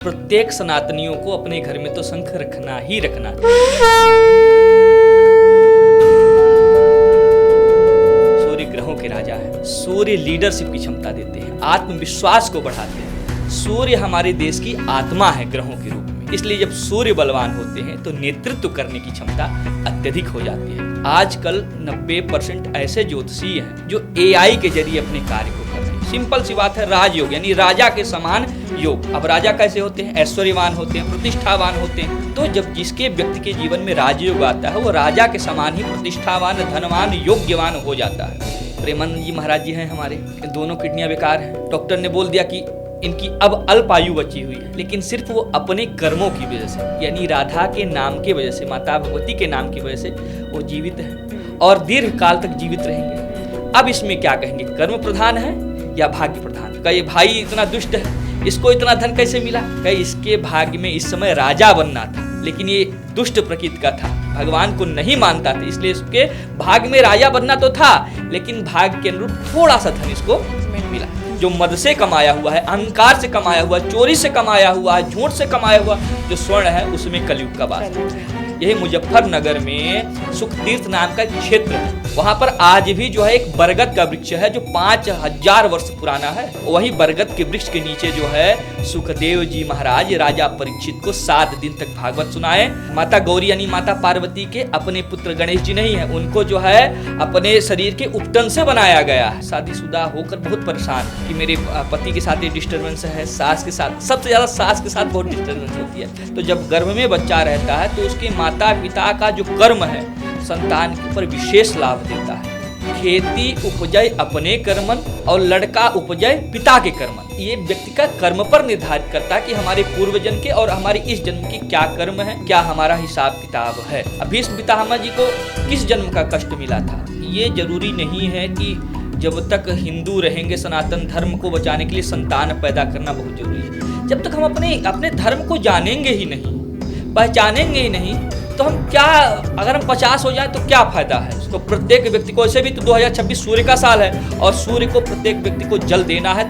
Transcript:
प्रत्येक सनातनियों को अपने घर में तो शंख रखना ही रखना। सूर्य ग्रहों के राजा है। सूर्य लीडरशिप की क्षमता देते हैं, आत्मविश्वास को बढ़ाते हैं। सूर्य हमारे देश की आत्मा है ग्रहों के रूप में। इसलिए जब सूर्य बलवान होते हैं तो नेतृत्व करने की क्षमता अत्यधिक हो जाती है। आजकल 90% ऐसे ज्योतिषी हैं जो AI के जरिए अपने कार्य को कर रहे हैं। सिंपल सी बात है, राजयोग यानी राजा के समान योग। अब राजा कैसे होते हैं? ऐश्वर्यवान होते हैं, प्रतिष्ठावान होते हैं। तो जब जिसके व्यक्ति के जीवन में राजयोग आता है वो राजा के समान ही प्रतिष्ठावान, धनवान, योग्यवान हो जाता है। प्रेमानंद जी महाराज जी हैं हमारे, दोनों किडनियां बेकार हैं। डॉक्टर ने बोल दिया कि इनकी अब अल्प आयु बची हुई है, लेकिन सिर्फ वो अपने कर्मों की वजह से, यानी राधा के नाम की वजह से, माता भगवती के नाम की वजह से वो जीवित हैं और दीर्घ काल तक जीवित रहेंगे। अब इसमें क्या कहेंगे, कर्म प्रधान है या भाग्य प्रधान? का ये भाई इतना दुष्ट है, इसको इतना धन कैसे मिला? का इसके भाग्य में इस समय राजा बनना था, लेकिन ये दुष्ट प्रकृति का था, भगवान को नहीं मानता था, इसलिए इसके भाग्य में राजा बनना तो था, लेकिन भाग्य के अनुरूप थोड़ा सा धन इसको मिला। जो मद से कमाया हुआ है, अहंकार से कमाया हुआ, चोरी से कमाया हुआ है, झूठ से कमाया हुआ जो स्वर्ण है, उसमें कलयुग का वास है। यही मुजफ्फरनगर में सुखतीर्थ नाम का क्षेत्र है। वहां पर आज भी जो है एक बरगद का वृक्ष है जो 5000 वर्ष पुराना है। वही बरगद के वृक्ष के नीचे जो है सुखदेव जी महाराज राजा परीक्षित को 7 दिन तक भागवत सुनाए। माता गौरी यानी माता पार्वती के अपने पुत्र गणेश जी नहीं है, उनको जो है अपने शरीर के उपटन से बनाया गया है। शादीशुदा होकर बहुत परेशान कि मेरे पति के साथ ये डिस्टर्बेंस है, सास के साथ, सबसे ज्यादा सास के साथ बहुत डिस्टर्बेंस होती है। तो जब गर्भ में बच्चा रहता है तो उसके माता पिता का जो कर्म है संतान के ऊपर विशेष लाभ देता है। खेती उपजय अपने कर्मन और लड़का उपजय पिता के कर्मन। ये व्यक्ति का कर्म पर निर्धारित करता है कि हमारे पूर्व जन्म के और हमारे इस जन्म के क्या कर्म है, क्या हमारा हिसाब किताब है। भीष्म पितामह जी को किस जन्म का कष्ट मिला था? ये जरूरी नहीं है कि जब तक हिंदू रहेंगे सनातन धर्म को बचाने के लिए संतान पैदा करना बहुत जरूरी है। जब तक हम अपने धर्म को जानेंगे ही नहीं, पहचानेंगे ही नहीं, तो हम क्या, अगर हम 50 हो जाए तो क्या फायदा है उसको? प्रत्येक व्यक्ति को, ऐसे भी तो 2026 सूर्य का साल है और सूर्य को प्रत्येक व्यक्ति को जल देना है।